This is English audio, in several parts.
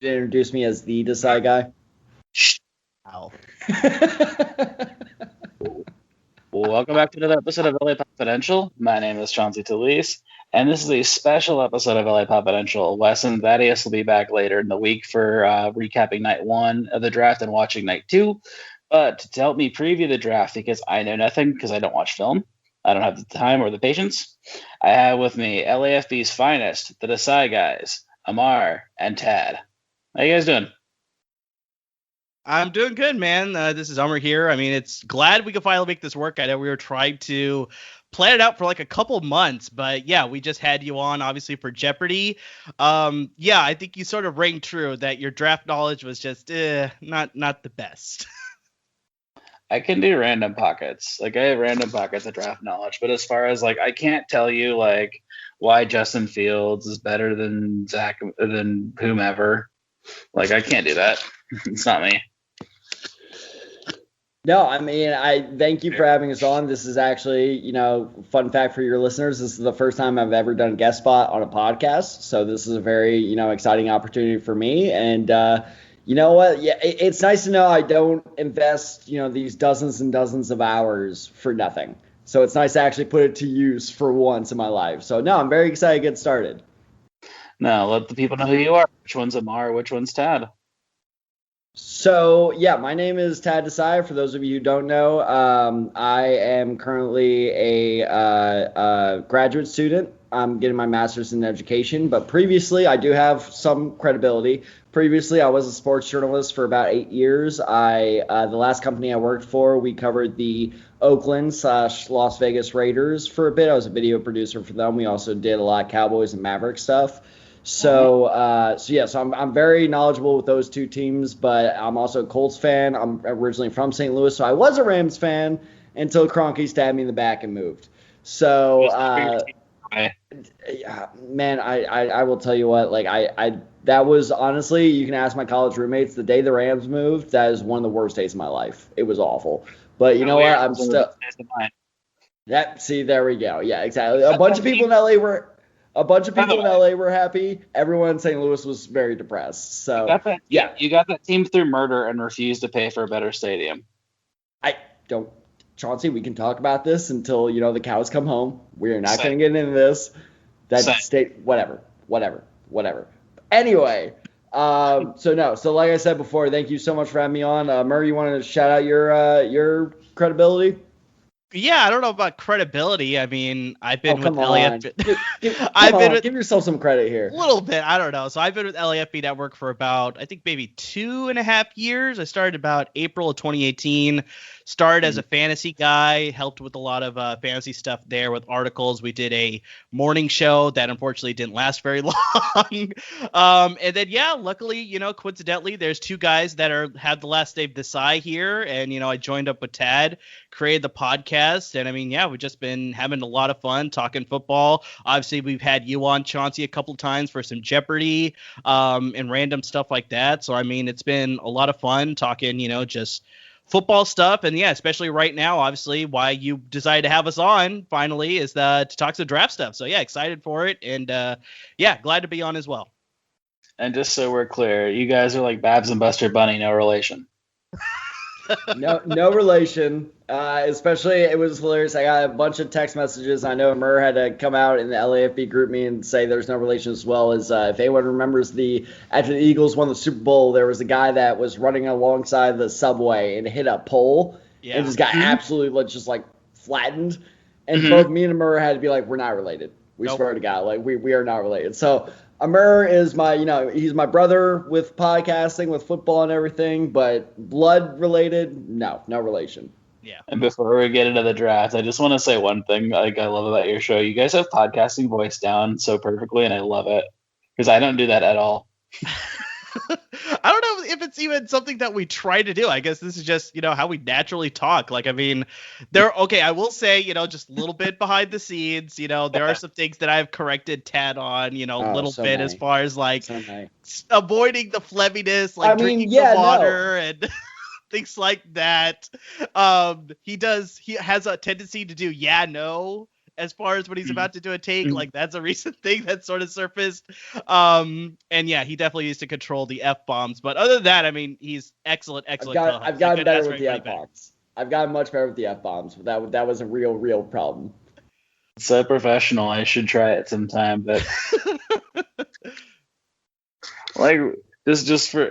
introduce me as the Desai guy? Ow. Welcome back to another episode of LA Confidential. My name is Chauncey Talese, and this is a special episode of LA Confidential. Wes and Thaddeus will be back later in the week for recapping night 1 of the draft and watching night 2. But to help me preview the draft, because I know nothing, because I don't watch film, I don't have the time or the patience, I have with me LAFB's finest, the Desai guys, Amar and Tad. How you guys doing? I'm doing good, man. This is Umar here. I mean, it's glad we could finally make this work. I know we were trying to plan it out for like a couple months, but yeah, we just had you on obviously for Jeopardy. Yeah, I think you sort of rang true that your draft knowledge was just not the best. I can do random pockets. Like, I have random pockets of draft knowledge, but as far as like, I can't tell you like why Justin Fields is better than Zach, than whomever. Like, I can't do that. It's not me. No, I mean, I thank you for having us on. This is actually, fun fact for your listeners. This is the first time I've ever done a guest spot on a podcast. So this is a very, exciting opportunity for me. And, you know what? Yeah, it's nice to know I don't invest, these dozens and dozens of hours for nothing. So it's nice to actually put it to use for once in my life. So, no, I'm very excited to get started. No, let the people know who you are. Which one's Amar? Which one's Tad? So, yeah, my name is Tad Desai. For those of you who don't know, I am currently a graduate student. I'm getting my master's in education, but previously I do have some credibility. Previously, I was a sports journalist for about 8 years. The last company I worked for, we covered the Oakland/Las Vegas Raiders for a bit. I was a video producer for them. We also did a lot of Cowboys and Mavericks stuff. So I'm very knowledgeable with those two teams, but I'm also a Colts fan. I'm originally from St. Louis, so I was a Rams fan until Kroenke stabbed me in the back and moved. So, man, I will tell you what, like that was honestly, you can ask my college roommates, the day the Rams moved, that is one of the worst days of my life. It was awful. But you know what? I'm still. See, there we go. Yeah, exactly. A bunch of people in LA were happy. Everyone in St. Louis was very depressed. So you got that team through murder and refused to pay for a better stadium. Chauncey, we can talk about this until the cows come home. We are not going to get into this. Whatever. Anyway, so like I said before, thank you so much for having me on. Murray, you want to shout out your credibility? Yeah, I don't know about credibility. I mean, I've been with LAFB. Give yourself some credit here. A little bit. I don't know. So I've been with LAFB Network for about, I think, maybe 2.5 years. I started about April of 2018. Started as a fantasy guy, helped with a lot of fantasy stuff there with articles. We did a morning show that unfortunately didn't last very long. And then, luckily, coincidentally, there's two guys that had the last name Desai here. And, I joined up with Tad, created the podcast. And I mean, we've just been having a lot of fun talking football. Obviously, we've had you on, Chauncey, a couple of times for some Jeopardy and random stuff like that. So, I mean, it's been a lot of fun talking, just football stuff. And especially right now, obviously, why you decided to have us on finally is to talk some draft stuff. So excited for it. And glad to be on as well. And just so we're clear, you guys are like Babs and Buster Bunny, no relation. No relation. Especially, it was hilarious. I got a bunch of text messages. I know Murr had to come out in the LAFB group me and say there's no relation, as well as if anyone remembers after the Eagles won the Super Bowl, there was a guy that was running alongside the subway and hit a pole and just got absolutely just like flattened. And both me and Murr had to be like, we're not related. We swear to God, like we are not related. So Amir is he's my brother with podcasting, with football and everything, but blood related, no relation. Yeah. And before we get into the draft, I just want to say one thing I love about your show. You guys have podcasting voice down so perfectly, and I love it because I don't do that at all. I don't know if it's even something that we try to do. I guess this is just, how we naturally talk. Like, I mean, I will say, just a little bit behind the scenes, there are some things that I've corrected Tad on, a little bit as far as like avoiding the phlegminess, like drinking the water and things like that. He has a tendency to do no as far as when he's about to do a take. Like, that's a recent thing that sort of surfaced. And yeah, he definitely used to control the F-bombs. But other than that, I mean, he's excellent co-host. I've gotten better with the F-bombs. I've gotten much better with the F-bombs. That was a real problem. So professional. I should try it sometime. But like, just for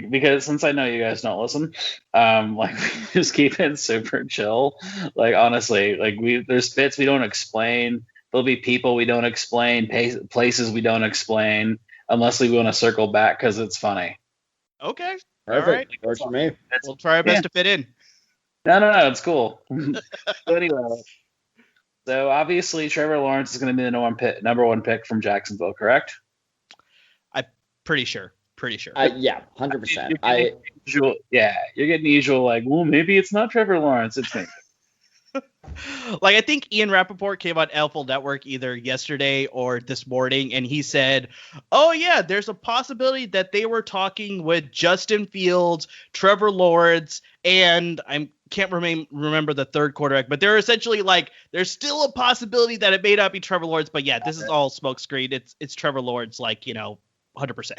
because since I know you guys don't listen, like, we just keep it super chill. Like, honestly, like, there's bits we don't explain. There'll be people we don't explain, places we don't explain, unless we want to circle back because it's funny. Okay. Perfect. All right. Works for me. We'll try our best to fit in. No, it's cool. So anyway, so obviously Trevor Lawrence is going to be the number one pick from Jacksonville, correct? I'm pretty sure. Yeah, 100%. You're getting the usual, like, well, maybe it's not Trevor Lawrence, it's me. Like, I think Ian Rappaport came on NFL Network either yesterday or this morning, and he said, oh, yeah, there's a possibility that they were talking with Justin Fields, Trevor Lawrence, and I can't remember the third quarterback, but they're essentially like, there's still a possibility that it may not be Trevor Lawrence, but yeah, this is all smokescreen. It's Trevor Lawrence, like, 100%.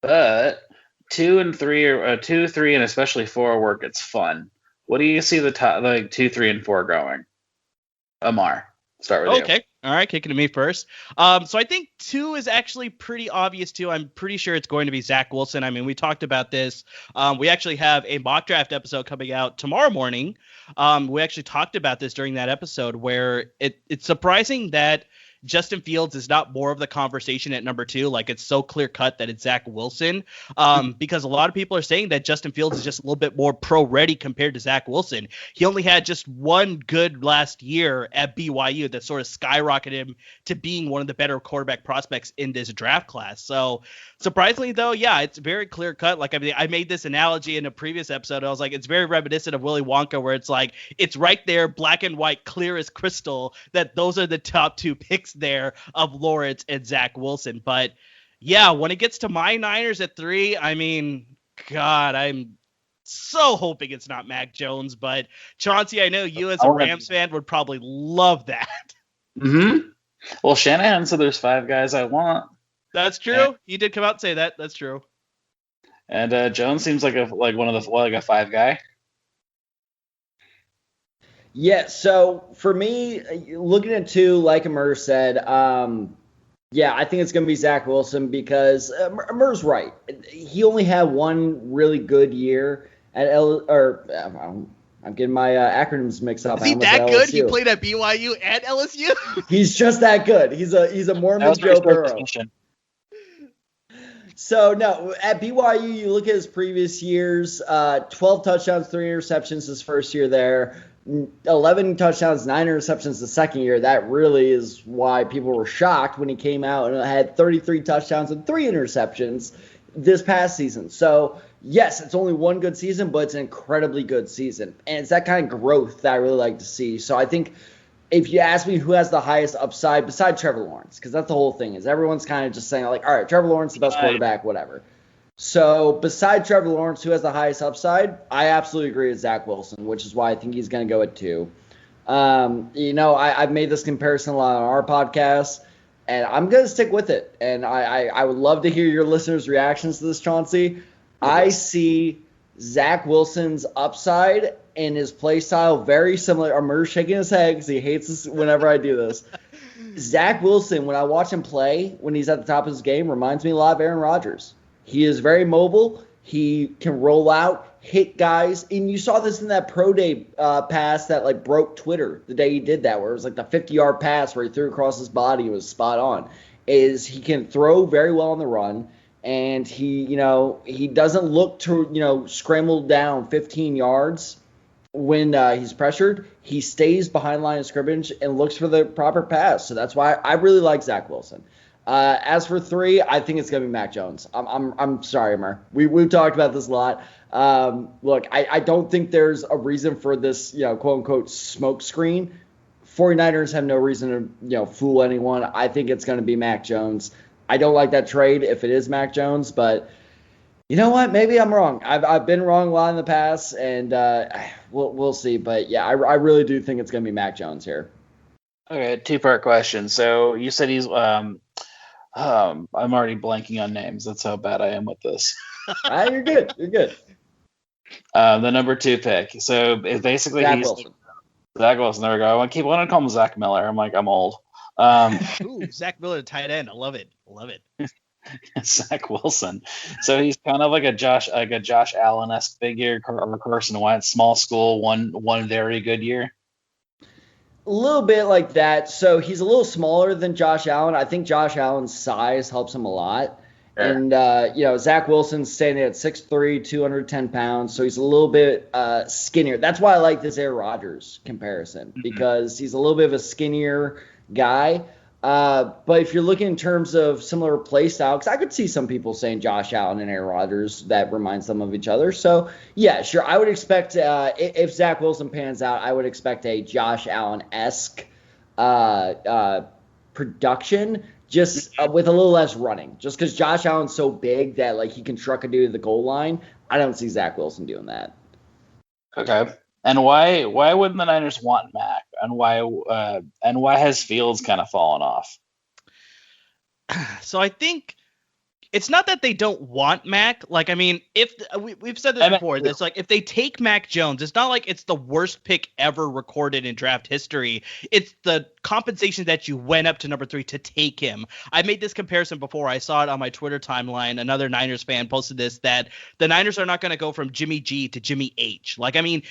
But 2 and 3, 2, 3, and especially 4 work. It's fun. What do you see the top, like, 2, 3, and 4 going? Amar, start with you. Okay. All right, kicking to me first. So I think 2 is actually pretty obvious too. I'm pretty sure it's going to be Zach Wilson. I mean, we talked about this. We actually have a mock draft episode coming out tomorrow morning. We actually talked about this during that episode where it's surprising that Justin Fields is not more of the conversation at number 2. Like, it's so clear cut that it's Zach Wilson, because a lot of people are saying that Justin Fields is just a little bit more pro ready compared to Zach Wilson. He only had just one good last year at BYU that sort of skyrocketed him to being one of the better quarterback prospects in this draft class. So surprisingly though, yeah, it's very clear cut. Like, I mean, I made this analogy in a previous episode. I was like, it's very reminiscent of Willy Wonka, where it's like, it's right there, black and white, clear as crystal, that those are the top 2 picks there of Lawrence and Zach Wilson. But yeah, when it gets to my Niners at 3, I mean, God, I'm so hoping it's not Mac Jones. But Chauncey, I know you as a Rams fan would probably love that. Mm-hmm. Well, Shanahan said there's 5 guys I want. That's true. He did come out and say that. That's true. And Jones seems like a 5 guy. Yeah, so for me, looking at 2, like Amir said, yeah, I think it's going to be Zach Wilson because Amir's right. He only had one really good year at I'm getting my acronyms mixed up. Is he that good? He played at BYU and LSU? He's just that good. He's a Mormon Joe Burrow. So, no, at BYU, you look at his previous years, 12 touchdowns, 3 interceptions his first year there. 11 touchdowns, 9 interceptions the second year. That really is why people were shocked when he came out and had 33 touchdowns and 3 interceptions this past season. So, yes, it's only one good season, but it's an incredibly good season. And it's that kind of growth that I really like to see. So I think if you ask me who has the highest upside besides Trevor Lawrence, because that's the whole thing, is everyone's kind of just saying, like, all right, Trevor Lawrence is the best quarterback, whatever. So besides Trevor Lawrence, who has the highest upside, I absolutely agree with Zach Wilson, which is why I think he's going to go at 2. I've made this comparison a lot on our podcast, and I'm going to stick with it. And I would love to hear your listeners' reactions to this, Chauncey. I see Zach Wilson's upside and his play style very similar. Amir's shaking his head because he hates this whenever I do this. Zach Wilson, when I watch him play, when he's at the top of his game, reminds me a lot of Aaron Rodgers. He is very mobile. He can roll out, hit guys. And you saw this in that pro day pass that, like, broke Twitter the day he did that, where it was like the 50-yard pass where he threw across his body and was spot on. He can throw very well on the run. And he doesn't look to, scramble down 15 yards when he's pressured. He stays behind line of scrimmage and looks for the proper pass. So that's why I really like Zach Wilson. As for 3, I think it's going to be Mac Jones. I'm sorry, Amir. We've talked about this a lot. Look, I don't think there's a reason for this, quote unquote smoke screen. 49ers have no reason to, fool anyone. I think it's going to be Mac Jones. I don't like that trade if it is Mac Jones, but you know what? Maybe I'm wrong. I've been wrong a lot in the past, and we'll see. But yeah, I really do think it's going to be Mac Jones here. Okay, two-part question. So you said he's I'm already blanking on names. That's how bad I am with this. You're good. You're good. The number 2 pick. So basically Zach he's Wilson. Zach Wilson. There we go. I want to call him Zach Miller. I'm old. Ooh, Zach Miller, tight end. I love it. Zach Wilson. So he's kind of like a Josh Allen-esque figure, or Carson Wentz, small school, one very good year. A little bit like that. So he's a little smaller than Josh Allen. I think Josh Allen's size helps him a lot. Sure. And, Zach Wilson's standing at 6'3", 210 pounds. So he's a little bit skinnier. That's why I like this Aaron Rodgers comparison, because he's a little bit of a skinnier guy. But if you're looking in terms of similar play style, because I could see some people saying Josh Allen and Aaron Rodgers, that reminds them of each other. So, yeah, sure. I would expect if Zach Wilson pans out, I would expect a Josh Allen-esque production, just with a little less running. Just because Josh Allen's so big that he can truck a dude to the goal line, I don't see Zach Wilson doing that. Okay. And why wouldn't the Niners want Mac? And why has Fields kind of fallen off? So I think it's not that they don't want Mac. If we've said this before, it's if they take Mac Jones, it's not like it's the worst pick ever recorded in draft history. It's the compensation that you went up to number 3 to take him. I made this comparison before. I saw it on my Twitter timeline. Another Niners fan posted this, that the Niners are not going to go from Jimmy G to Jimmy H.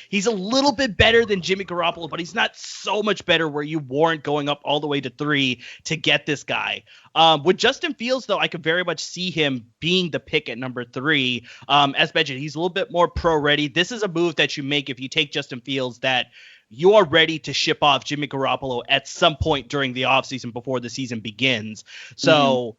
He's a little bit better than Jimmy Garoppolo, but he's not so much better where you warrant going up all the way to 3 to get this guy. With Justin Fields, though, I could very much see him being the pick at number 3. As mentioned, he's a little bit more pro-ready. This is a move that you make if you take Justin Fields, that you are ready to ship off Jimmy Garoppolo at some point during the offseason before the season begins. So,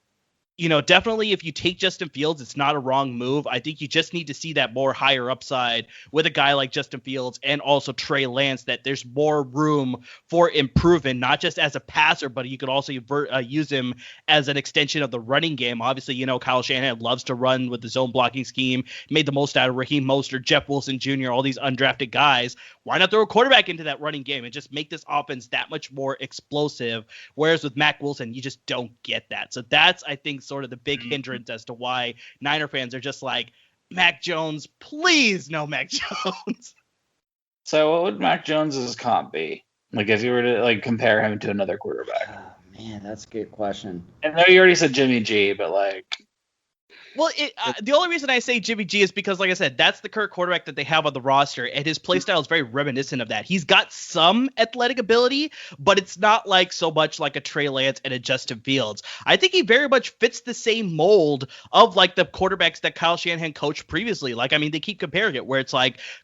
definitely if you take Justin Fields, it's not a wrong move. I think you just need to see that more higher upside with a guy like Justin Fields and also Trey Lance, that there's more room for improvement, not just as a passer, but you could also use him as an extension of the running game. Obviously, Kyle Shanahan loves to run with the zone blocking scheme, made the most out of Raheem Mostert, Jeff Wilson Jr., all these undrafted guys. Why not throw a quarterback into that running game and just make this offense that much more explosive? Whereas with Mac Wilson, you just don't get that. So that's, I think, sort of the big hindrance as to why Niner fans are just like, Mac Jones, please no Mac Jones. So what would Mac Jones's comp be? If you were to compare him to another quarterback? Oh, man, that's a good question. I know you already said Jimmy G, but Well, the only reason I say Jimmy G is because, like I said, that's the current quarterback that they have on the roster, and his play style is very reminiscent of that. He's got some athletic ability, but it's not so much like a Trey Lance and a Justin Fields. I think he very much fits the same mold of the quarterbacks that Kyle Shanahan coached previously. They keep comparing it where it's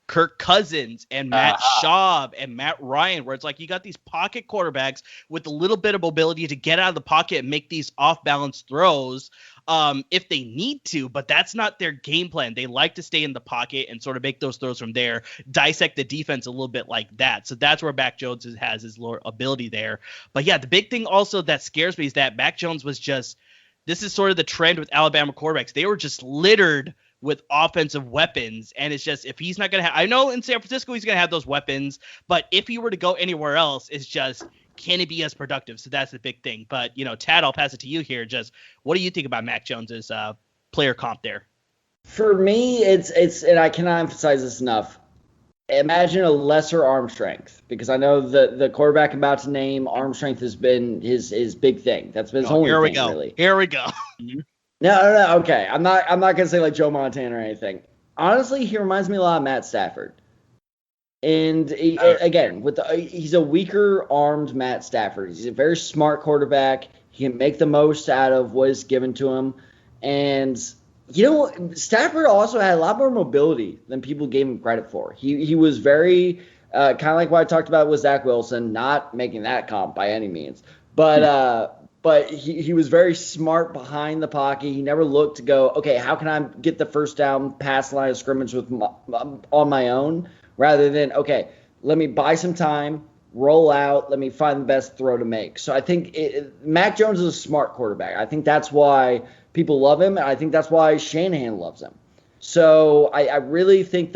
Kirk Cousins and Matt Schaub and Matt Ryan, where it's you got these pocket quarterbacks with a little bit of mobility to get out of the pocket and make these off-balance throws. If they need to, but that's not their game plan. They like to stay in the pocket and sort of make those throws from there, dissect the defense a little bit like that. So that's where Mac Jones has his ability there. But yeah, the big thing also that scares me is that Mac Jones was this is sort of the trend with Alabama quarterbacks. They were just littered with offensive weapons. And it's just, if he's not going to I know in San Francisco, he's going to have those weapons, but if he were to go anywhere else, it's just, can he be as productive? So that's the big thing. But, Tad, I'll pass it to you here. Just what do you think about Mac Jones's player comp there? For me, it's and I cannot emphasize this enough. Imagine a lesser arm strength, because I know the quarterback I'm about to name, arm strength has been his big thing. That's been his only thing, really. Here we go. No. Okay, I'm not gonna say Joe Montana or anything. Honestly, he reminds me a lot of Matt Stafford. And again, he's a weaker armed Matt Stafford. He's a very smart quarterback. He can make the most out of what is given to him. And, Stafford also had a lot more mobility than people gave him credit for. He was very, kind of like what I talked about with Zach Wilson, not making that comp by any means. But he was very smart behind the pocket. He never looked to go, okay, how can I get the first down past the line of scrimmage on my own? Rather than, okay, let me buy some time, roll out, let me find the best throw to make. So I think Mac Jones is a smart quarterback. I think that's why people love him, and I think that's why Shanahan loves him. So I really think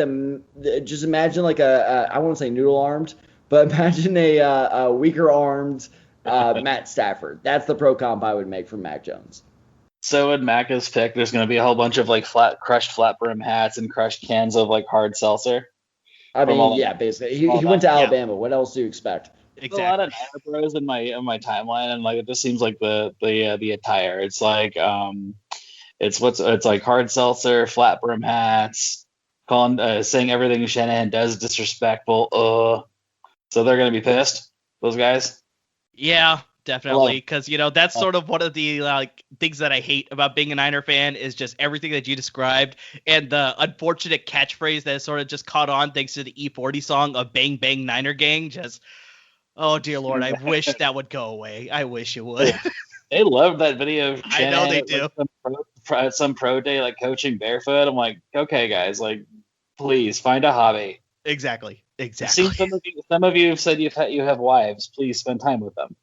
just imagine I won't say noodle-armed, but imagine a weaker-armed Matt Stafford. That's the pro comp I would make for Mac Jones. So in Macca's pick, there's going to be a whole bunch of like crushed flat brim hats and crushed cans of like hard seltzer. I mean, yeah, basically. He went to Alabama. What else do you expect? Exactly. There's a lot of Niner Bros in my timeline, and like it just seems like the attire. It's like it's like hard seltzer, flat brim hats, saying everything Shanahan does is disrespectful. So they're gonna be pissed, those guys. Yeah, definitely, because that's sort of one of the like things that I hate about being a Niner fan is just everything that you described, and the unfortunate catchphrase that sort of just caught on thanks to the E40 song of "Bang Bang Niner Gang." Just, oh dear Lord, I wish that would go away. I wish it would. They love that video of I know they do. Like some pro day, like coaching barefoot. I'm like, okay, guys, like, please find a hobby. Exactly. See, some of you have said you have wives. Please spend time with them.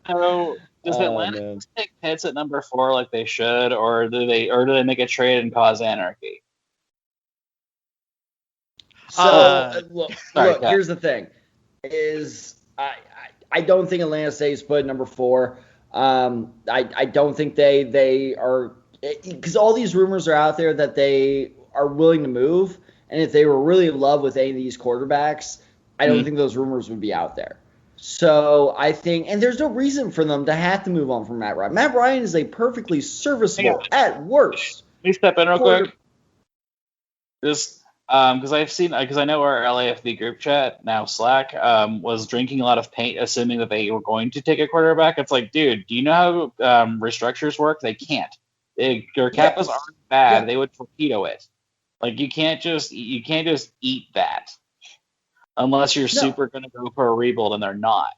So does Atlanta take Pitts at number 4 like they should, or do they make a trade and cause anarchy? So look, here's the thing: is I don't think Atlanta stays put number 4. I don't think they are, because all these rumors are out there that they are willing to move, and if they were really in love with any of these quarterbacks, I don't think those rumors would be out there. So I think, and there's no reason for them to have to move on from Matt Ryan. Matt Ryan is a perfectly serviceable, at worst. Let me step in real quick. Just because I know our LAFB group chat, now Slack, was drinking a lot of paint, assuming that they were going to take a quarterback. It's like, dude, do you know how restructures work? They can't. Your cap is already bad. Yeah. They would torpedo it. Like you can't just eat that unless you're super going to go for a rebuild, and they're not.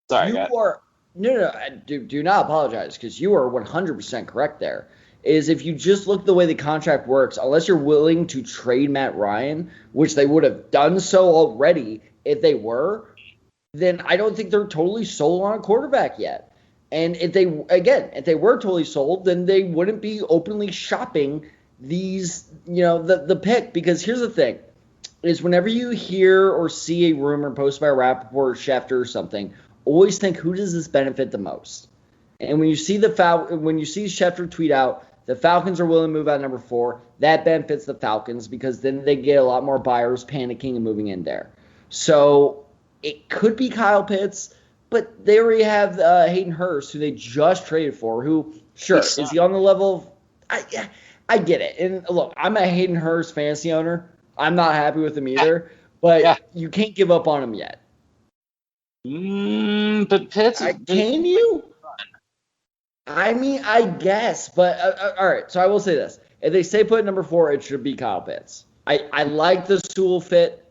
Sorry, do not apologize, because you are 100% correct there. Is if you just look at the way the contract works, unless you're willing to trade Matt Ryan, which they would have done so already if they were, then I don't think they're totally sold on a quarterback yet. And if they were totally sold, then they wouldn't be openly shopping these, the pick. Because here's the thing, is whenever you hear or see a rumor posted by Rappaport or Schefter or something, always think, who does this benefit the most? And when you see Schefter tweet out, the Falcons are willing to move out number 4, that benefits the Falcons, because then they get a lot more buyers panicking and moving in there. So it could be Kyle Pitts, but they already have Hayden Hurst, who they just traded for, who, sure, is he on the level of, I get it. And look, I'm a Hayden Hurst fantasy owner. I'm not happy with him either, but you can't give up on him yet. But Pitts, can you? I mean, I guess, but all right. So I will say this: if they stay put at number 4, it should be Kyle Pitts. I like the Sewell fit.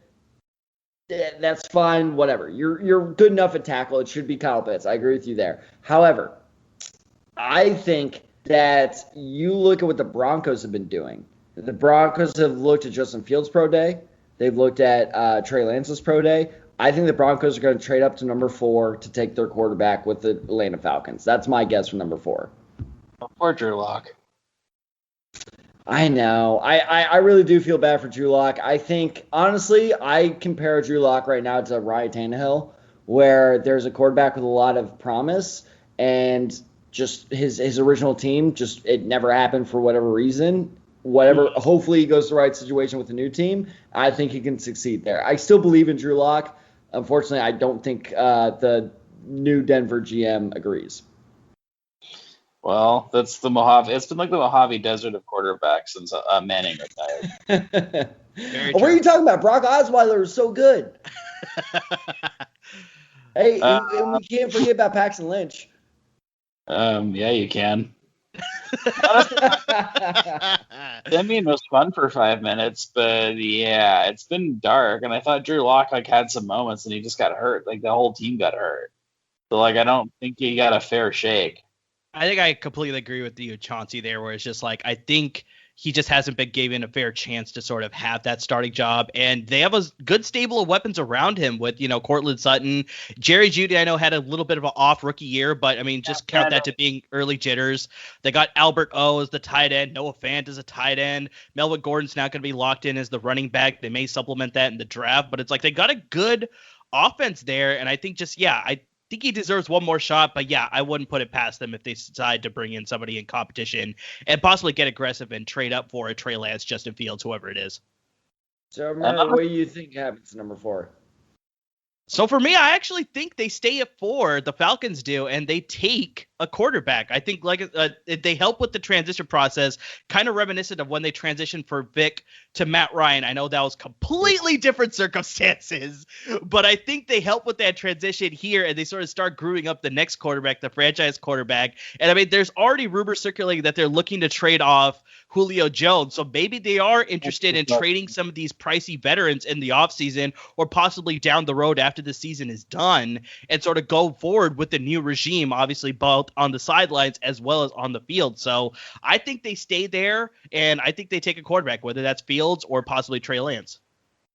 That's fine. Whatever. You're good enough at tackle. It should be Kyle Pitts. I agree with you there. However, I think that you look at what the Broncos have been doing. The Broncos have looked at Justin Fields' pro day. They've looked at Trey Lance's pro day. I think the Broncos are going to trade up to number 4 to take their quarterback with the Atlanta Falcons. That's my guess for number 4. Poor Drew Lock. I know. I really do feel bad for Drew Lock. I think, honestly, I compare Drew Lock right now to Ryan Tannehill, where there's a quarterback with a lot of promise, and just his original team, just it never happened for whatever reason. Hopefully he goes to the right situation with the new team. I think he can succeed there. I still believe in Drew Lock. Unfortunately, I don't think the new Denver GM agrees. Well, that's the Mojave. It's been like the Mojave Desert of quarterbacks since Manning retired. What are you talking about? Brock Osweiler is so good. Hey, and we can't forget about Paxton Lynch. Yeah, you can. I mean, it was fun for 5 minutes, but yeah, it's been dark. And I thought Drew Lock had some moments, and he just got hurt. Like the whole team got hurt. So I don't think he got a fair shake. I think I completely agree with you, Chauncey, there, where it's just I think he just hasn't been given a fair chance to sort of have that starting job. And they have a good stable of weapons around him with, Courtland Sutton. Jerry Jeudy, I know, had a little bit of an off rookie year, but I mean, just count that to being early jitters. They got Albert O as the tight end. Noah Fant as a tight end. Melvin Gordon's now going to be locked in as the running back. They may supplement that in the draft, but it's they got a good offense there, and I think I think he deserves one more shot, but yeah, I wouldn't put it past them if they decide to bring in somebody in competition and possibly get aggressive and trade up for a Trey Lance, Justin Fields, whoever it is. So, Murray, what do you think happens to number 4? So for me, I actually think they stay at 4, the Falcons do, and they take a quarterback. I think they help with the transition process, kind of reminiscent of when they transitioned for Vic to Matt Ryan. I know that was completely different circumstances, but I think they help with that transition here, and they sort of start growing up the next quarterback, the franchise quarterback. And I mean, there's already rumors circulating that they're looking to trade off Julio Jones. So maybe they are interested in trading some of these pricey veterans in the offseason or possibly down the road after the season is done and sort of go forward with the new regime, obviously both on the sidelines as well as on the field. So I think they stay there, and I think they take a quarterback, whether that's Fields or possibly Trey Lance.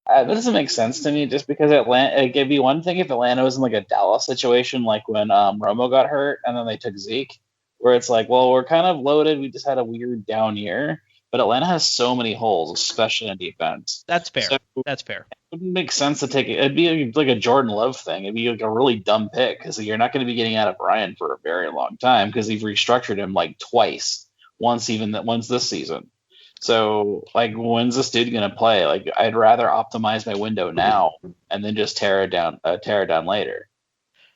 That doesn't make sense to me, just because it'd be one thing if Atlanta was in like a Dallas situation, like when Romo got hurt and then they took Zeke, where it's like, well, we're kind of loaded. We just had a weird down year. But Atlanta has so many holes, especially on defense. That's fair. So That's fair. It wouldn't make sense to take it. It'd be like a Jordan Love thing. It'd be like a really dumb pick because you're not going to be getting out of Ryan for a very long time because they've restructured him like twice, once this season. So, like, when's this dude going to play? Like, I'd rather optimize my window now and then just tear it down later.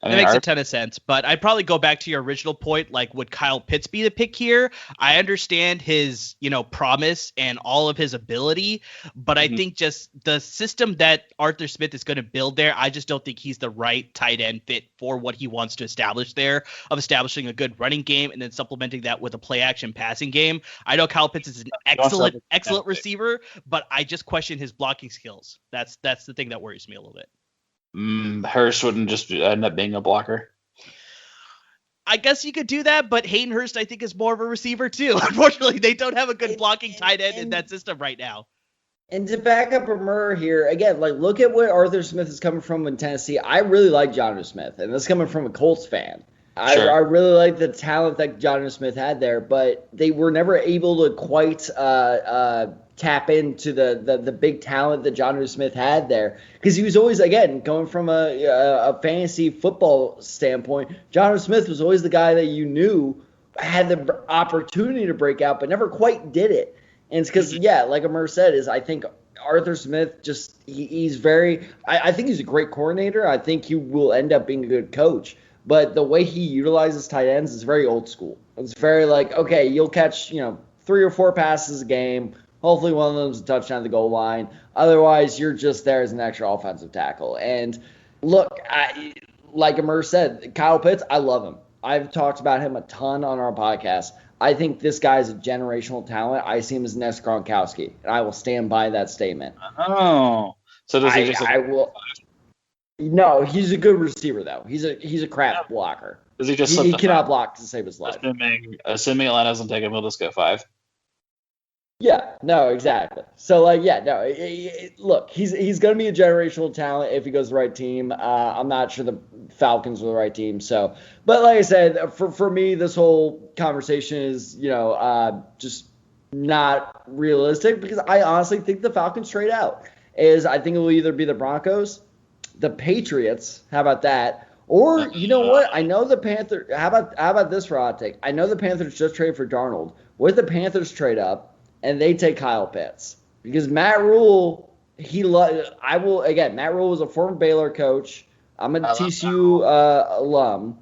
That makes a ton of sense, but I'd probably go back to your original point. Like, would Kyle Pitts be the pick here? I understand his, promise and all of his ability, but I think just the system that Arthur Smith is going to build there, I just don't think he's the right tight end fit for what he wants to establish there, of establishing a good running game and then supplementing that with a play action passing game. I know Kyle Pitts is an excellent receiver, but I just question his blocking skills. That's the thing that worries me a little bit. Hurst wouldn't just end up being a blocker. I guess you could do that, but Hayden Hurst, I think, is more of a receiver too. Unfortunately, they don't have a good blocking tight end in that system right now. And to back up Amur here, again, like, look at where Arthur Smith is coming from in Tennessee. I really like Jonnu Smith, and this is coming from a Colts fan. Sure. I really like the talent that Jonnu Smith had there, but they were never able to quite tap into the big talent that Jonnu Smith had there, because he was always, again, going from a fantasy football standpoint, Jonnu Smith was always the guy that you knew had the opportunity to break out but never quite did it. And it's because, like Amur said, I think Arthur Smith just he's very I think he's a great coordinator. I think he will end up being a good coach, but the way he utilizes tight ends is very old school. It's very like, okay, you'll catch 3 or 4 passes a game. Hopefully one of them is a touchdown at the goal line. Otherwise, you're just there as an extra offensive tackle. And look, like Amur said, Kyle Pitts, I love him. I've talked about him a ton on our podcast. I think this guy is a generational talent. I see him as next Gronkowski, and I will stand by that statement. Oh, so does he just? I will. No, he's a good receiver though. He's a crap blocker. Does he just? He cannot block to save his life. Assuming Atlanta doesn't take him, he'll just go 5. Yeah, no, exactly. So, look, he's going to be a generational talent if he goes to the right team. I'm not sure the Falcons are the right team. So, but like I said, for me, this whole conversation is, just not realistic, because I honestly think the Falcons trade out. I think it will either be the Broncos, the Patriots, how about that? Or, you know what? I know the Panthers, how about this for a hot take? I know the Panthers just traded for Darnold. What if the Panthers trade up and they take Kyle Pitts? Because Matt Rule, Matt Rule was a former Baylor coach. I'm a TCU alum,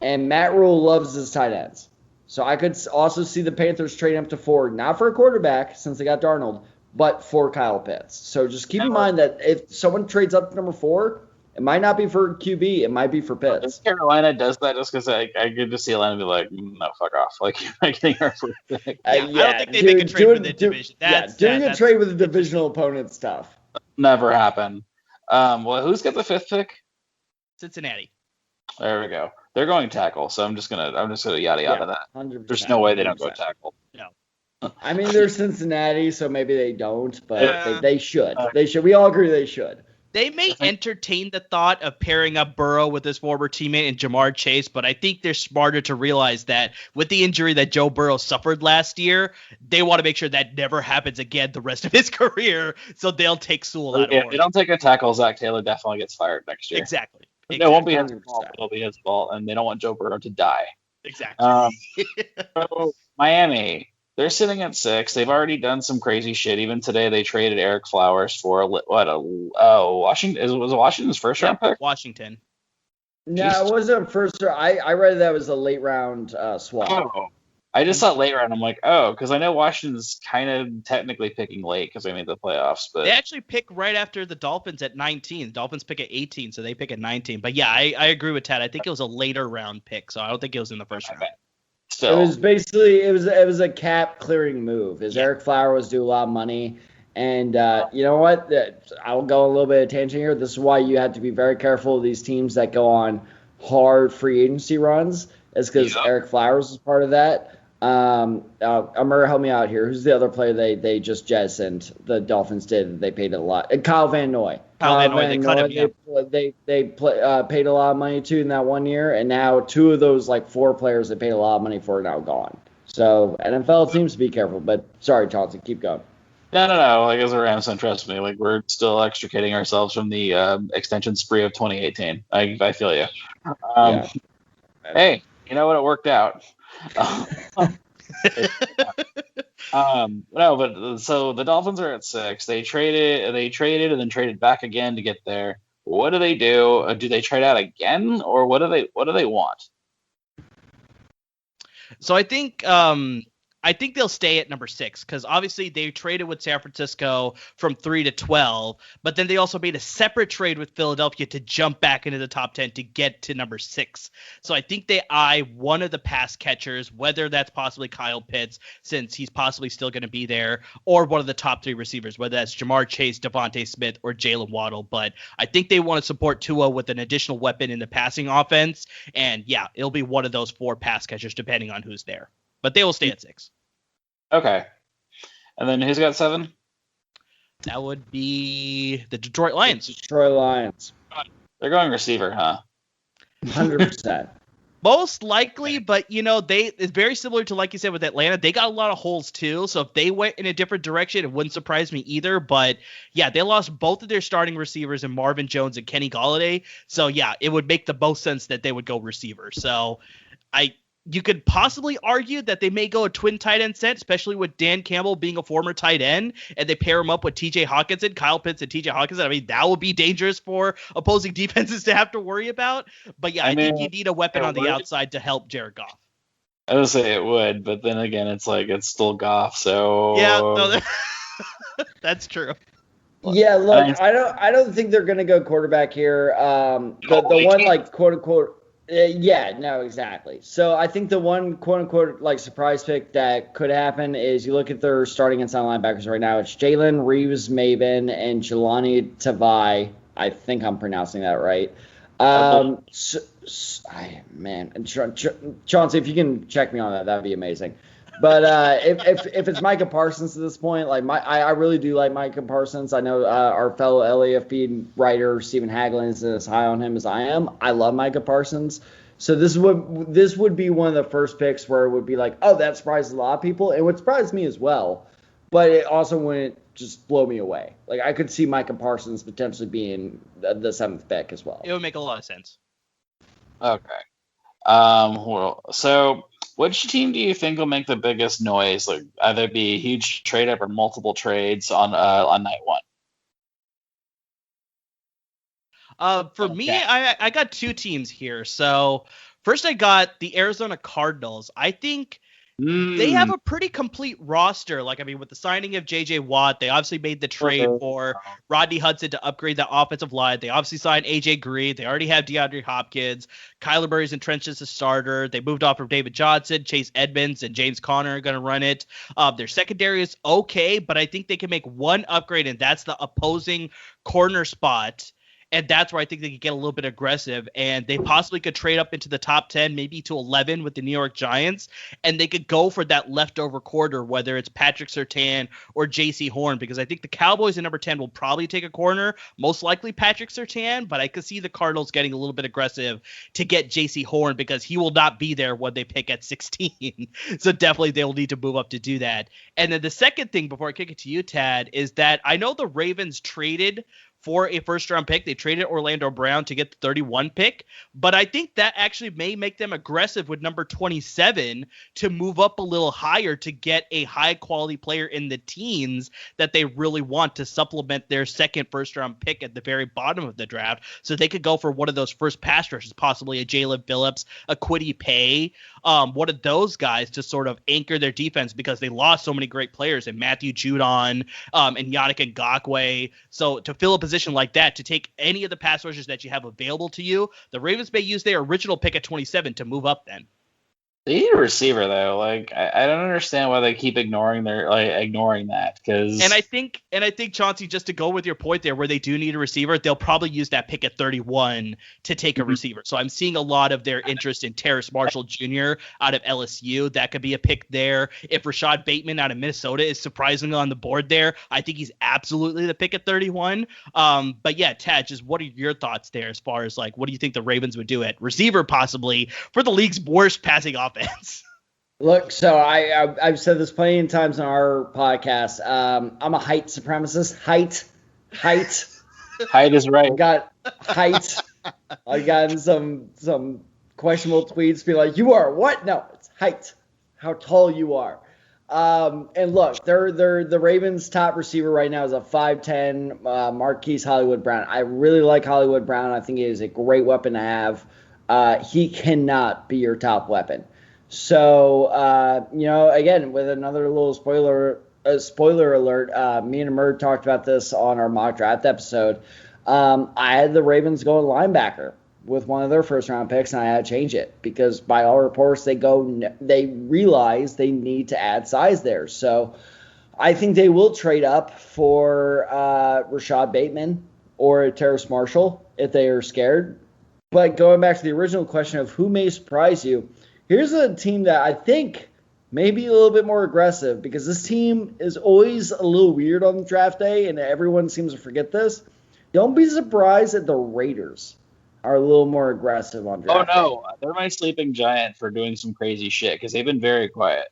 and Matt Rule loves his tight ends. So I could also see the Panthers trading up to 4, not for a quarterback since they got Darnold, but for Kyle Pitts. So just keep in mind that if someone trades up to number 4, it might not be for QB. It might be for Pitts. Carolina does that just because I get to see Atlanta be like, no, fuck off. Like, you're not getting our first pick. I don't think they make a trade with the division. Doing a trade with a divisional opponent's tough. Never happen. Well, who's got the 5th pick? Cincinnati. There we go. They're going tackle, so I'm just gonna yada that. 100%, There's no way they don't go tackle. No. I mean, they're Cincinnati, so maybe they don't, but they should. They should. We all agree they should. They may entertain the thought of pairing up Burrow with his former teammate and Jamar Chase, but I think they're smarter to realize that with the injury that Joe Burrow suffered last year, they want to make sure that never happens again the rest of his career, so they'll take Sewell out of If they don't take a tackle, Zach Taylor definitely gets fired next year. Exactly. It won't be his fault, it'll be his fault, and they don't want Joe Burrow to die. Exactly. So Miami, they're sitting at 6. They've already done some crazy shit. Even today, they traded Eric Flowers for Washington. Was it Washington's first round pick? Washington. No, it wasn't first. I read that was a late round swap. Oh, I just thought late round. I'm like, because I know Washington's kind of technically picking late because they made the playoffs, but they actually pick right after the Dolphins at 19. The Dolphins pick at 18, so they pick at 19. But yeah, I agree with Ted. I think it was a later round pick, so I don't think it was in the first round. Still. It was basically it was a cap clearing move. Eric Flower was due a lot of money, and you know what? I'll go a little bit of tangent here. This is why you have to be very careful of these teams that go on hard free agency runs. It's because Eric Flowers is part of that. Amir, help me out here. Who's the other player they just jettisoned? The Dolphins did. They paid a lot. Kyle Van Noy. They cut him. They paid a lot of money to in that 1 year, and now 2 of those 4 players they paid a lot of money for are now gone. So NFL teams, be careful. But sorry, Chauncey, keep going. No. As a Rams fan, trust me. We're still extricating ourselves from the extension spree of 2018. I feel you. Hey, you know what? It worked out. So the Dolphins are at 6. They traded and then traded back again to get there. What do they do? Do they trade out again, or what do they want? So I think they'll stay at number 6 because obviously they traded with San Francisco from 3 to 12, but then they also made a separate trade with Philadelphia to jump back into the top 10 to get to number 6. So I think they eye one of the pass catchers, whether that's possibly Kyle Pitts, since he's possibly still going to be there, or one of the top 3 receivers, whether that's Jamar Chase, Devontae Smith, or Jalen Waddle. But I think they want to support Tua with an additional weapon in the passing offense. And yeah, it'll be one of those 4 pass catchers depending on who's there. But they will stay at 6. Okay. And then who's got 7? That would be the Detroit Lions. Detroit Lions. They're going receiver, huh? 100%. Most likely, but it's very similar to, like you said, with Atlanta. They got a lot of holes too. So if they went in a different direction, it wouldn't surprise me either. But yeah, they lost both of their starting receivers in Marvin Jones and Kenny Golladay. So yeah, it would make the most sense that they would go receiver. So you could possibly argue that they may go a twin tight end set, especially with Dan Campbell being a former tight end, and they pair him up with TJ Hawkinson, Kyle Pitts, and TJ Hawkinson. I mean, that would be dangerous for opposing defenses to have to worry about. But yeah, I think you need a weapon on the outside to help Jared Goff. I would say it would, but then again, it's still Goff, so yeah, no, that's true. Yeah, look, I don't think they're gonna go quarterback here. The one quote unquote. Yeah, no, exactly. So I think the one quote-unquote surprise pick that could happen is you look at their starting inside linebackers right now. It's Jalen Reeves-Maybin and Jelani Tavai. I think I'm pronouncing that right. Chauncey, if you can check me on that, that'd be amazing. But if it's Micah Parsons at this point, I really do like Micah Parsons. I know our fellow LAFB writer Stephen Hagelin is as high on him as I am. I love Micah Parsons. So this would be one of the first picks where it would be that surprises a lot of people. It would surprise me as well, but it also wouldn't just blow me away. I could see Micah Parsons potentially being the 7th pick as well. It would make a lot of sense. Okay. So which team do you think will make the biggest noise? Either be a huge trade up or multiple trades on night 1? For me, I got 2 teams here. So first I got the Arizona Cardinals. I think they have a pretty complete roster. With the signing of J.J. Watt, they obviously made the trade for Rodney Hudson to upgrade the offensive line. They obviously signed A.J. Green. They already have DeAndre Hopkins. Kyler Murray's entrenched as a starter. They moved off from David Johnson. Chase Edmonds and James Conner are going to run it. Their secondary is okay, but I think they can make one upgrade, and that's the opposing corner spot. And that's where I think they could get a little bit aggressive, and they possibly could trade up into the top 10, maybe to 11 with the New York Giants, and they could go for that leftover corner, whether it's Patrick Surtain or J.C. Horn, because I think the Cowboys at number 10 will probably take a corner, most likely Patrick Surtain, but I could see the Cardinals getting a little bit aggressive to get J.C. Horn because he will not be there when they pick at 16. So definitely they'll need to move up to do that. And then the second thing before I kick it to you, Tad, is that I know the Ravens traded for a first-round pick. They traded Orlando Brown to get the 31 pick, but I think that actually may make them aggressive with number 27 to move up a little higher to get a high-quality player in the teens that they really want to supplement their second first-round pick at the very bottom of the draft, so they could go for one of those first pass rushers, possibly a Jalen Phillips, a Kwity Paye, one of those guys to sort of anchor their defense because they lost so many great players in Matthew Judon and Yannick Ngakoue. So to fill a position like that, to take any of the pass rushers that you have available to you, the Ravens may use their original pick at 27 to move up then. They need a receiver though. Like I don't understand why they keep ignoring that. Because and I think Chauncey, just to go with your point there, where they do need a receiver, they'll probably use that pick at 31 to take a receiver. So I'm seeing a lot of their interest in Terrace Marshall Jr. out of LSU. That could be a pick there. If Rashad Bateman out of Minnesota is surprisingly on the board there, I think he's absolutely the pick at 31. But yeah, Tad, just what are your thoughts there as far as like what do you think the Ravens would do at receiver possibly for the league's worst passing offense? Look, so I've said this plenty of times on our podcast. I'm a height supremacist. Height is right. I got height. I've gotten some questionable tweets being like, "You are what?" No, it's height. How tall you are. And look, they're the Ravens' top receiver right now is a 5'10" Marquise Hollywood Brown. I really like Hollywood Brown. I think he is a great weapon to have. He cannot be your top weapon. So, again, with another little spoiler alert, me and Amir talked about this on our mock draft episode. I had the Ravens going linebacker with one of their first-round picks, and I had to change it because by all reports, they realize they need to add size there. So I think they will trade up for Rashad Bateman or Terrace Marshall if they are scared. But going back to the original question of who may surprise you, here's a team that I think may be a little bit more aggressive because this team is always a little weird on draft day, and everyone seems to forget this. Don't be surprised that the Raiders are a little more aggressive on draft day. Oh, no. They're my sleeping giant for doing some crazy shit because they've been very quiet.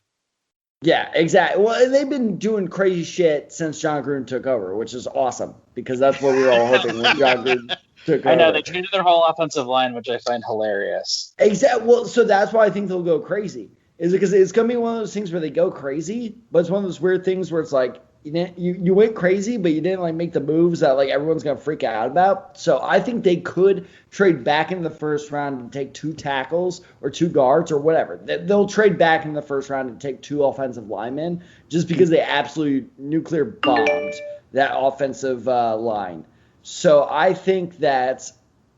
Yeah, exactly. Well, they've been doing crazy shit since John Gruden took over, which is awesome because that's what we were all hoping when John Gruden took over. I know. They changed their whole offensive line, which I find hilarious. Exactly. Well, so that's why I think they'll go crazy. Is because it's going to be one of those things where they go crazy, but it's one of those weird things where it's like you went crazy, but you didn't like make the moves that like everyone's going to freak out about. So I think they could trade back in the first round and take 2 tackles or 2 guards or whatever. They'll trade back in the first round and take 2 offensive linemen just because they absolutely nuclear bombed that offensive line. So I think that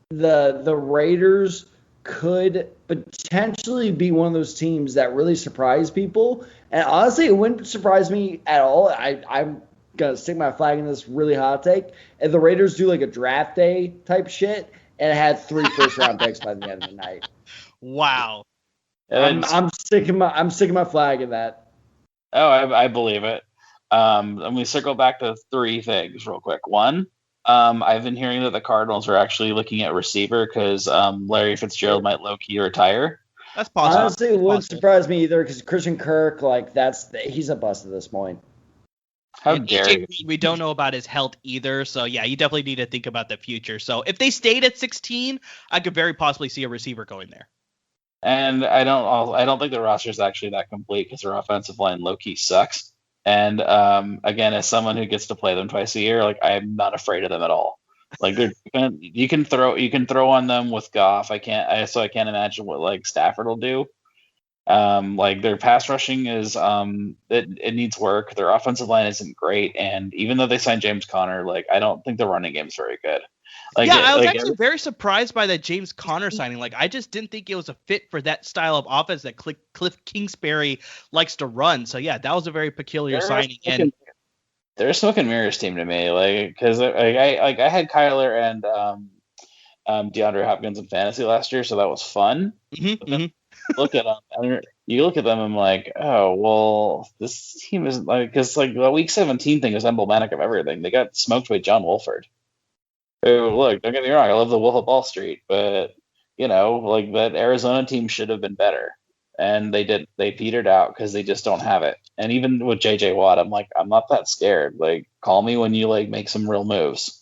the Raiders could potentially be one of those teams that really surprise people. And honestly, it wouldn't surprise me at all. I'm going to stick my flag in this really hot take. If the Raiders do like a draft day type shit and it had 3 first-round picks by the end of the night. Wow. I'm sticking my flag in that. Oh, I believe it. Let me circle back to 3 things real quick. 1, I've been hearing that the Cardinals are actually looking at receiver because Larry Fitzgerald might low-key retire. That's possible. Honestly, it wouldn't surprise me either because Christian Kirk, he's a bust at this point. How dare you? We don't know about his health either, so yeah, you definitely need to think about the future. So if they stayed at 16, I could very possibly see a receiver going there. And I don't think the roster is actually that complete because their offensive line low-key sucks. And again, as someone who gets to play them twice a year, like I'm not afraid of them at all. Like you can throw on them with Goff. I can't imagine what like Stafford will do. Like their pass rushing is it needs work. Their offensive line isn't great, and even though they signed James Conner, like I don't think the running game is very good. Like, yeah, I was actually very surprised by that James Conner signing. Like, I just didn't think it was a fit for that style of offense that Cliff Kingsbury likes to run. So yeah, that was a very peculiar signing. And they're a smoke and mirrors team to me, like because I had Kyler and DeAndre Hopkins in fantasy last year, so that was fun. Mm-hmm, mm-hmm. Look at them, and you look at them, and I'm like, oh well, this team isn't like, because like the Week 17 thing is emblematic of everything. They got smoked by John Wolford. Look, don't get me wrong, I love the Wolf of Wall Street, but like that Arizona team should have been better, and they petered out because they just don't have it. And even with JJ Watt, I'm like, I'm not that scared. Like, call me when you like make some real moves.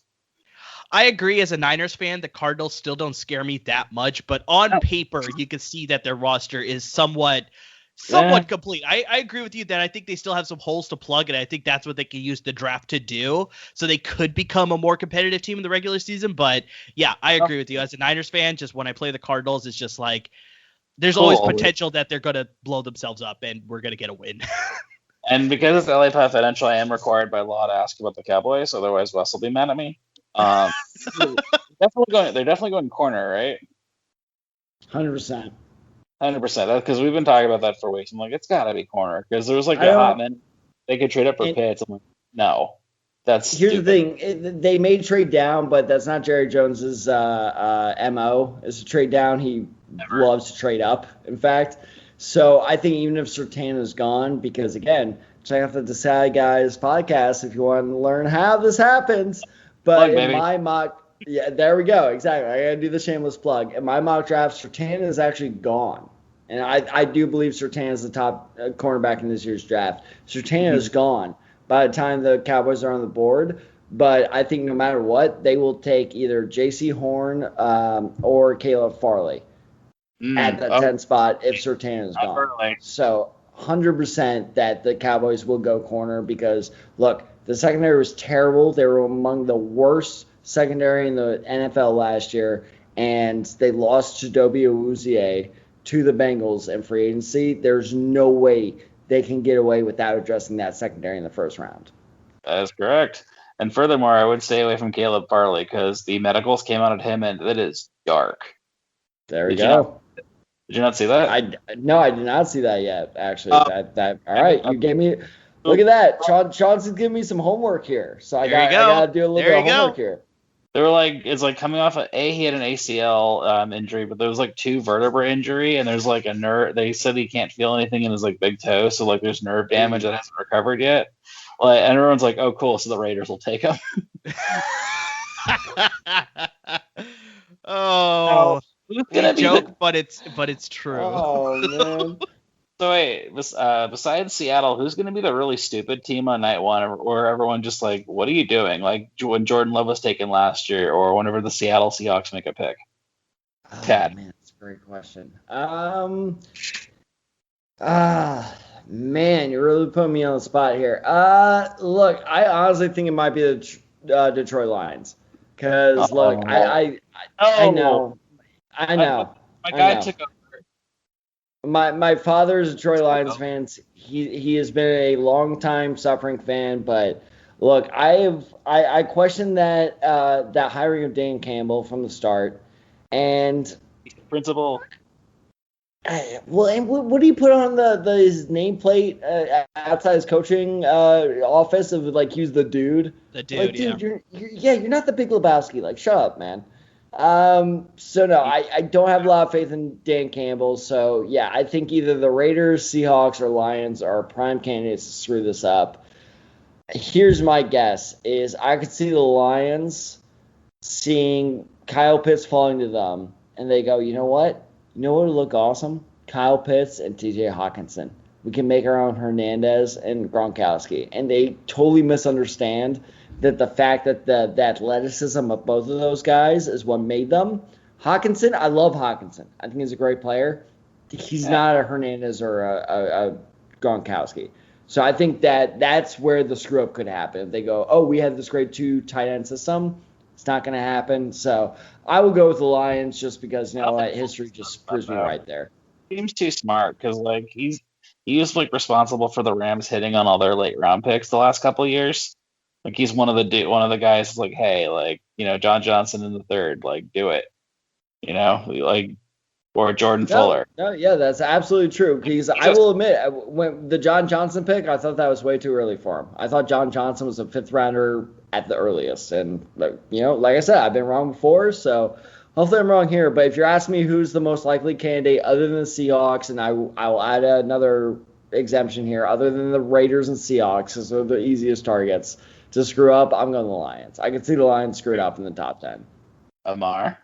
I agree. As a Niners fan, the Cardinals still don't scare me that much, but on paper, you can see that their roster is somewhat complete. I agree with you that I think they still have some holes to plug, and I think that's what they can use the draft to do. So they could become a more competitive team in the regular season. But yeah, I agree with you. As a Niners fan, just when I play the Cardinals, it's just like there's always potential that they're going to blow themselves up, and we're going to get a win. And because it's LA Confidential, I am required by law to ask about the Cowboys. Otherwise, Wes will be mad at me. They're definitely going corner, right? 100%. 100%. Because we've been talking about that for weeks. I'm like, it's got to be corner. Because there was like a hot minute they could trade up for Pitts. I'm like, no. Here's the thing. They may trade down, but that's not Jerry Jones's MO, is to trade down. He loves to trade up, in fact. So I think even if Surtain gone, because again, check out the Decide Guys podcast if you want to learn how this happens. But in my mock, yeah, there we go. Exactly. I got to do the shameless plug. In my mock draft, Surtain is actually gone. And I do believe Surtain is the top cornerback in this year's draft. Surtain is gone by the time the Cowboys are on the board. But I think no matter what, they will take either J.C. Horn or Caleb Farley at the 10th spot if Surtain is gone. So 100% that the Cowboys will go corner because, look, the secondary was terrible. They were among the worst secondary in the NFL last year, and they lost Chidobe Awuzie to the Bengals in free agency. There's no way they can get away without addressing that secondary in the first round. That is correct. And furthermore, I would stay away from Caleb Farley because the medicals came out at him, and it is dark. There we go. Did you not see that? No, I did not see that yet, actually. All right, you gave me... Look at that. Chauncey's giving me some homework here. So I got to do a little bit of homework here. They were like, it's like coming off of he had an ACL injury, but there was like 2 vertebrae injury, and there's like a nerve. They said he can't feel anything in his like big toe, so like there's nerve damage that hasn't recovered yet. Like, and everyone's like, oh, cool, so the Raiders will take him. It's a joke, but it's true. Oh man. So wait, besides Seattle, who's going to be the really stupid team on night one, or everyone just like, what are you doing? Like when Jordan Love was taken last year, or whenever the Seattle Seahawks make a pick. Tad. Man, that's a great question. Man, you're really putting me on the spot here. Look, I honestly think it might be the Detroit Lions, because look, I know. My guy took over. My father's a Detroit Lions fan. He has been a long time suffering fan, but look, I question that hiring of Dan Campbell from the start, and principal. Well, and what do you put on his nameplate outside his coaching office of like he's the dude? The dude, like, dude, yeah. You're not the Big Lebowski. Like, shut up, man. So no, I don't have a lot of faith in Dan Campbell. So yeah, I think either the Raiders, Seahawks, or Lions are prime candidates to screw this up. Here's my guess: is I could see the Lions seeing Kyle Pitts falling to them, and they go, you know what? You know what would look awesome? Kyle Pitts and T.J. Hawkinson. We can make our own Hernandez and Gronkowski, and they totally misunderstand that the fact that the athleticism of both of those guys is what made them. Hawkinson, I love Hawkinson. I think he's a great player. He's not a Hernandez or a Gronkowski. So I think that's where the screw-up could happen. If they go, oh, we had this great 2 tight end system, it's not going to happen. So I will go with the Lions just because, history just proves me right there. Seems too smart because, like, he was, like, responsible for the Rams hitting on all their late-round picks the last couple of years. Like, he's one of the guys like, hey, like, John Johnson in the third, like, do it, like, or Jordan Fuller. No, yeah, that's absolutely true. Because I will admit, when the John Johnson pick, I thought that was way too early for him. I thought John Johnson was a 5th rounder at the earliest. And, like I said, I've been wrong before, so Hopefully I'm wrong here, but if you're asking me who's the most likely candidate other than the Seahawks, and I'll add another exemption here, other than the Raiders and Seahawks, because they're the easiest targets to screw up, I'm going the Lions. I can see the Lions screwed up in the top 10. Amar?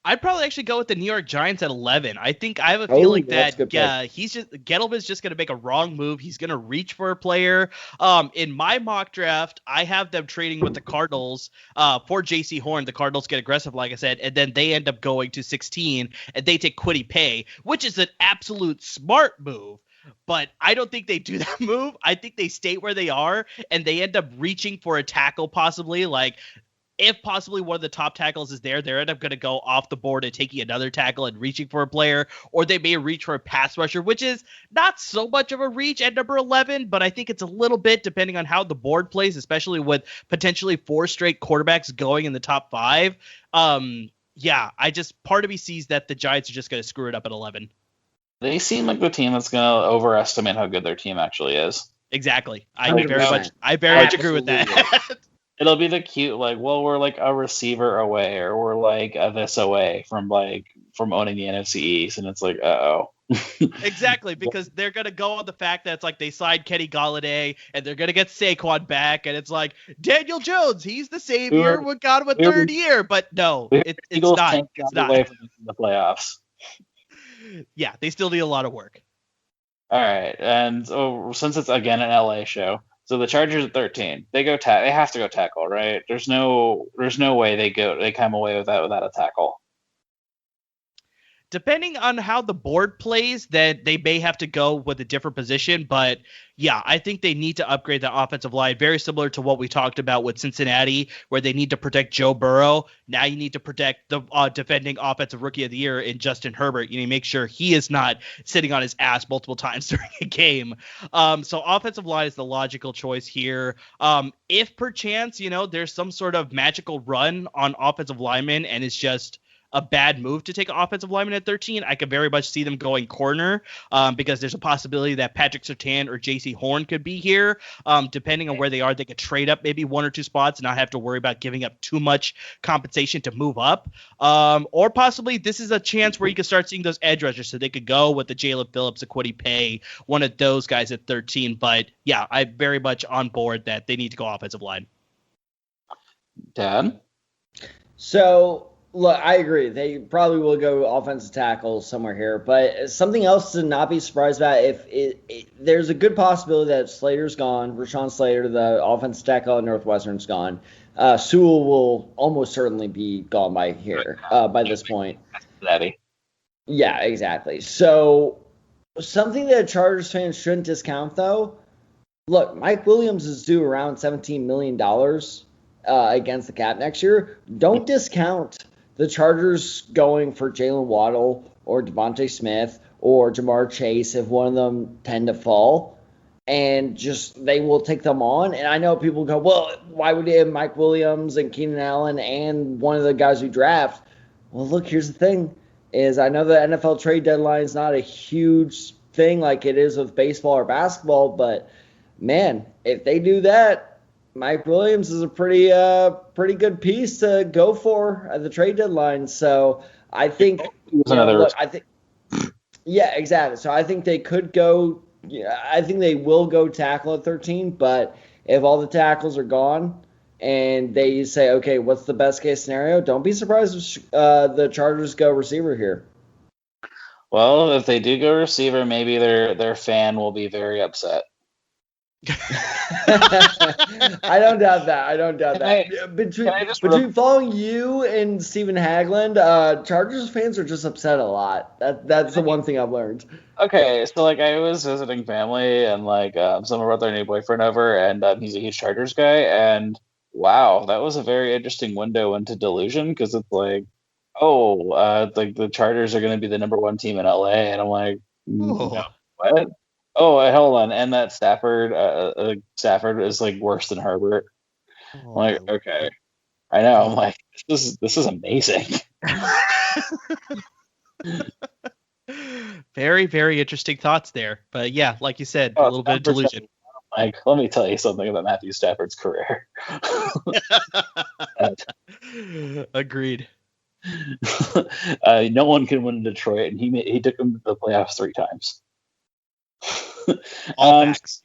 I'd probably actually go with the New York Giants at 11. I have a feeling that Gettleman's just going to make a wrong move. He's going to reach for a player. In my mock draft, I have them trading with the Cardinals for J.C. Horn. The Cardinals get aggressive, like I said, and then they end up going to 16, and they take Kwity Paye, which is an absolute smart move. But I don't think they do that move. I think they stay where they are, and they end up reaching for a tackle possibly, like – if possibly one of the top tackles is there, they're end up going to go off the board and taking another tackle and reaching for a player, or they may reach for a pass rusher, which is not so much of a reach at number 11, but I think it's a little bit depending on how the board plays, especially with potentially 4 straight quarterbacks going in the top 5. Part of me sees that the Giants are just going to screw it up at 11. They seem like the team that's going to overestimate how good their team actually is. Exactly. I very much agree with that. It'll be the cute, like, well, we're like a receiver away, or we're like this away from owning the NFC East, and it's like, uh-oh. Exactly, because they're going to go on the fact that it's like they signed Kenny Golladay, and they're going to get Saquon back, and it's like, Daniel Jones, he's the savior, we got him a third year, but no, it's not. It's not. Away from the playoffs. Yeah, they still need a lot of work. All right, and since it's, again, an LA show, so the Chargers at 13, they have to go tackle, right? There's no way they come away without a tackle. Depending on how the board plays, that they may have to go with a different position. But yeah, I think they need to upgrade the offensive line, very similar to what we talked about with Cincinnati, where they need to protect Joe Burrow. Now you need to protect the defending offensive rookie of the year in Justin Herbert. You need to make sure he is not sitting on his ass multiple times during a game. So offensive line is the logical choice here. If perchance, there's some sort of magical run on offensive linemen and it's just a bad move to take an offensive lineman at 13, I could very much see them going corner because there's a possibility that Patrick Surtain or J.C. Horn could be here. Depending on where they are, they could trade up maybe 1 or 2 spots and not have to worry about giving up too much compensation to move up. Or possibly this is a chance where you could start seeing those edge rushers, so they could go with the Jalen Phillips, Kwity Paye, one of those guys at 13. But yeah, I'm very much on board that they need to go offensive line. Dan? So, look, I agree. They probably will go offensive tackle somewhere here, but something else to not be surprised about, there's a good possibility that Slater's gone, Rashawn Slater, the offensive tackle at Northwestern's gone. Sewell will almost certainly be gone by this point. Daddy. Yeah, exactly. So something that Chargers fans shouldn't discount, though, look, Mike Williams is due around $17 million against the cap next year. Don't discount the Chargers going for Jalen Waddle or Devontae Smith or Jamar Chase if one of them tend to fall, and just they will take them on. And I know people go, well, why would they have Mike Williams and Keenan Allen and one of the guys we draft? Well, look, here's the thing, is I know the NFL trade deadline is not a huge thing like it is with baseball or basketball, but man, if they do that, Mike Williams is a pretty good piece to go for at the trade deadline. So I think, yeah, exactly. So I think they could go. I think they will go tackle at 13. But if all the tackles are gone and they say, okay, what's the best case scenario? Don't be surprised if the Chargers go receiver here. Well, if they do go receiver, maybe their fan will be very upset. I don't doubt that. Between following you and Stephen Hagland, Chargers fans are just upset a lot. That's the one thing I've learned. Okay, so I was visiting family and someone brought their new boyfriend over, and he's a huge Chargers guy, and wow, that was a very interesting window into delusion because it's the Chargers are going to be the number 1 team in LA, and I'm like, no, what? Oh, hold on, and that Stafford is worse than Herbert. I'm like, okay, I know. I'm like, this is amazing. Very, very interesting thoughts there, but yeah, like you said, a little bit of delusion. Let me tell you something about Matthew Stafford's career. Agreed. No one can win in Detroit, and he took them to the playoffs 3 times. All facts.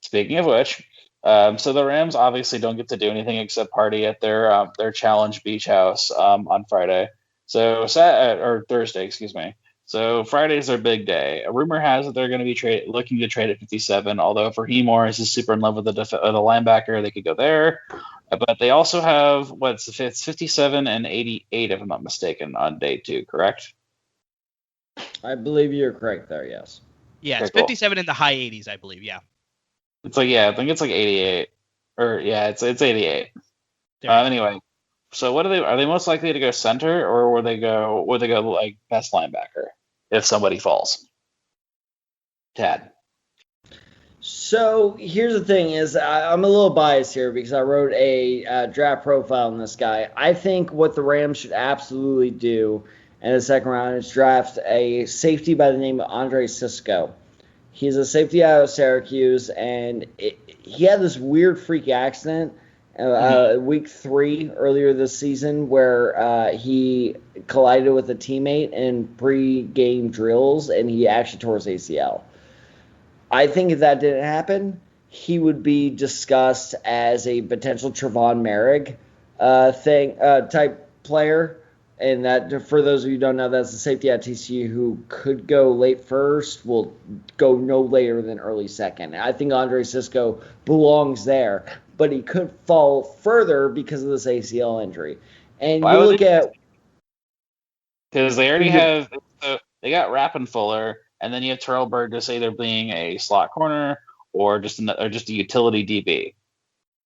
Speaking of which, so the Rams obviously don't get to do anything except party at their Challenge Beach House on Friday. So or Thursday, excuse me. So Friday's their big day. A rumor has that they're going to be looking to trade at 57. Although if Raheem Morris is super in love with the linebacker, they could go there. But they also have what's the fifth, 57 and 88, if I'm not mistaken, on day 2. Correct? I believe you're correct there. Yes. Yeah, it's 57 in the high 80s, I believe. Yeah. It's like I think it's like 88, or it's 88. Anyway, so what are they most likely to go center, or would they go like best linebacker if somebody falls? Tad. So here's the thing: is I'm a little biased here because I wrote a draft profile on this guy. I think what the Rams should absolutely do in the second round is draft a safety by the name of Andre Cisco. He's a safety out of Syracuse, and he had this weird freak accident week 3 earlier this season where he collided with a teammate in pre-game drills, and he actually tore his ACL. I think if that didn't happen, he would be discussed as a potential Trevon Merrick type player. And that, for those of you who don't know, that's the safety at TCU who could go late first, will go no later than early second. I think Andre Cisco belongs there, but he could fall further because of this ACL injury. And you look at... Because they already have... They got Rappin Fuller, and then you have Terrell Burgess either being a slot corner or just a utility DB.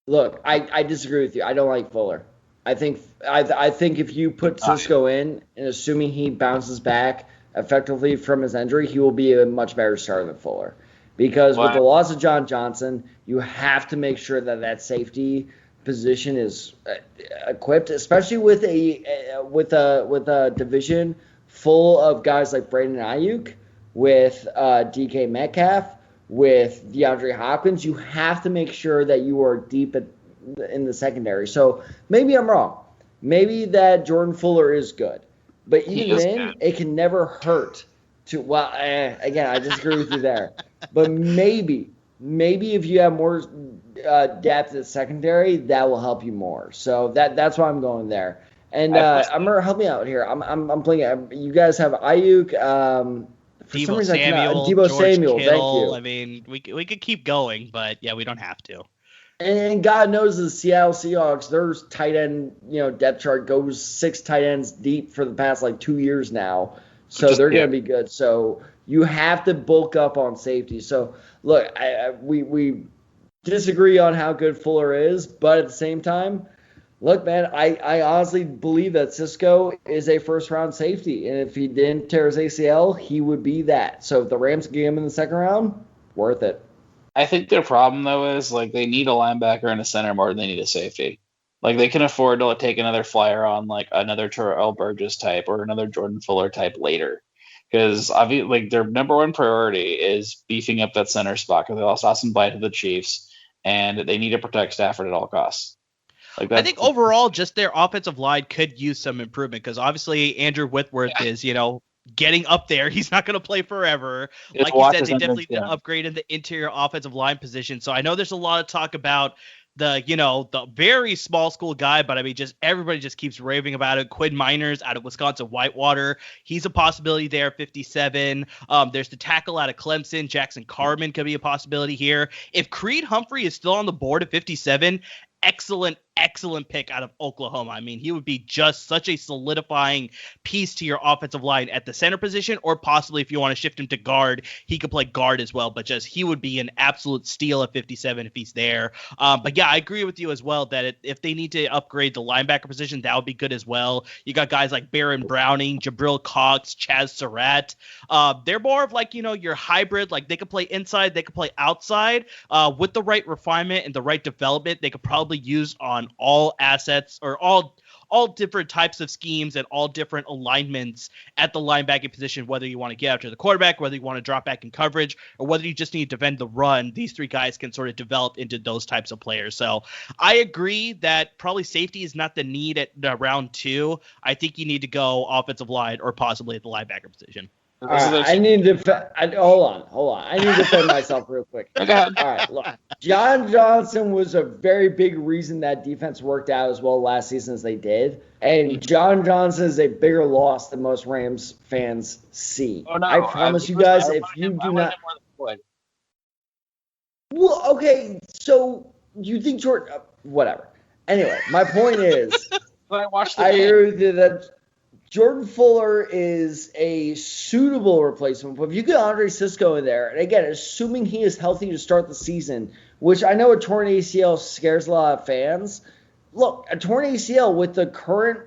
Look, I disagree with you. I don't like Fuller. I think if you put Cisco in, and assuming he bounces back effectively from his injury, he will be a much better starter than Fuller. Because with the loss of John Johnson, you have to make sure that safety position is equipped, especially with a division full of guys like Brandon Ayuk, with DK Metcalf, with DeAndre Hopkins. You have to make sure that you are deep in the secondary. So maybe I'm wrong. Maybe that Jordan Fuller is good. But even then, it can never hurt to... Well, again, I disagree with you there. But maybe if you have more depth at secondary, that will help you more. So that's why I'm going there. And help me out here. I'm playing... You guys have Ayuk... Deebo Samuel, George Samuel, Kittle. thank you. I mean, we could keep going, but yeah, we don't have to. And God knows the Seattle Seahawks, their tight end, depth chart goes 6 tight ends deep for the past 2 years now. So they're going to be good. So you have to bulk up on safety. So look, we disagree on how good Fuller is, but at the same time, look, man, I honestly believe that Cisco is a first-round safety. And if he didn't tear his ACL, he would be that. So if the Rams get him in the second round, worth it. I think their problem, though, is they need a linebacker and a center more than they need a safety. They can afford to take another flyer on, another Terrell Burgess type or another Jordan Fuller type later. Because, their number one priority is beefing up that center spot because they lost Austin Blythe to the Chiefs, and they need to protect Stafford at all costs. I think overall, just their offensive line could use some improvement because obviously Andrew Whitworth is, getting up there. He's not going to play forever. Like you said, they definitely need to upgrade in the interior offensive line position. So I know there's a lot of talk about the very small school guy, but I mean, everybody just keeps raving about it. Quinn Miners out of Wisconsin Whitewater. He's a possibility there, 57. There's the tackle out of Clemson. Jackson Carman could be a possibility here. If Creed Humphrey is still on the board at 57, excellent pick out of Oklahoma. I mean, he would be just such a solidifying piece to your offensive line at the center position, or possibly if you want to shift him to guard, he could play guard as well. But he would be an absolute steal at 57 if he's there. But yeah, I agree with you as well that if they need to upgrade the linebacker position, that would be good as well. You got guys like Baron Browning, Jabril Cox, Chaz Surratt. They're more of your hybrid. They could play inside, they could play outside. With the right refinement and the right development, they could probably use on all assets or all all different types of schemes and all different alignments at the linebacking position, whether you want to get after the quarterback, whether you want to drop back in coverage, or whether you just need to defend the run. These three guys can sort of develop into those types of players. So I agree that probably safety is not the need at round 2. I think you need to go offensive line or possibly at the linebacker position. All right, I need to hold on. I need to defend myself real quick. Okay. All right, look. John Johnson was a very big reason that defense worked out as well last season as they did. And John Johnson is a bigger loss than most Rams fans see. Oh, no, I promise you guys, if you do not. Well, okay, so you think Jordan. Whatever. Anyway, my point is, I agree with you that Jordan Fuller is a suitable replacement, but if you get Andre Cisco in there, and again, assuming he is healthy to start the season, which I know a torn ACL scares a lot of fans. Look, a torn ACL with the current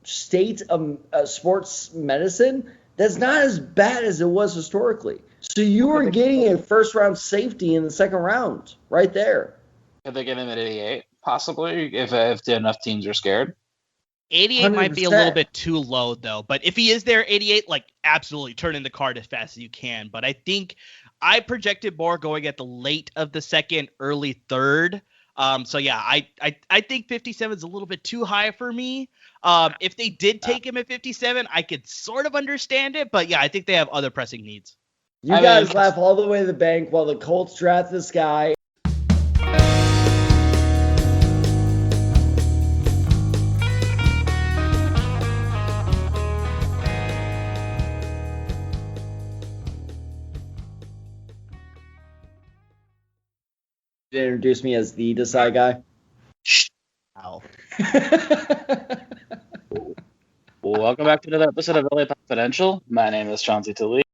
state of sports medicine, that's not as bad as it was historically. So you were getting a first-round safety in the second round right there. Could they get him at 88, possibly, if enough teams are scared? 88 might be a little bit too low, though. But if he is there, 88, like, absolutely turn in the card as fast as you can. But I think I projected more going at the late of the second, early third. So, yeah, I think 57 is a little bit too high for me. If they did take him at 57, I could sort of understand it. But, yeah, I think they have other pressing needs. You guys laugh all the way to the bank while the Colts draft this guy. Introduce me as the Desai guy. Wow. Welcome back to another episode of LA Confidential. My name is Chauncey Talese.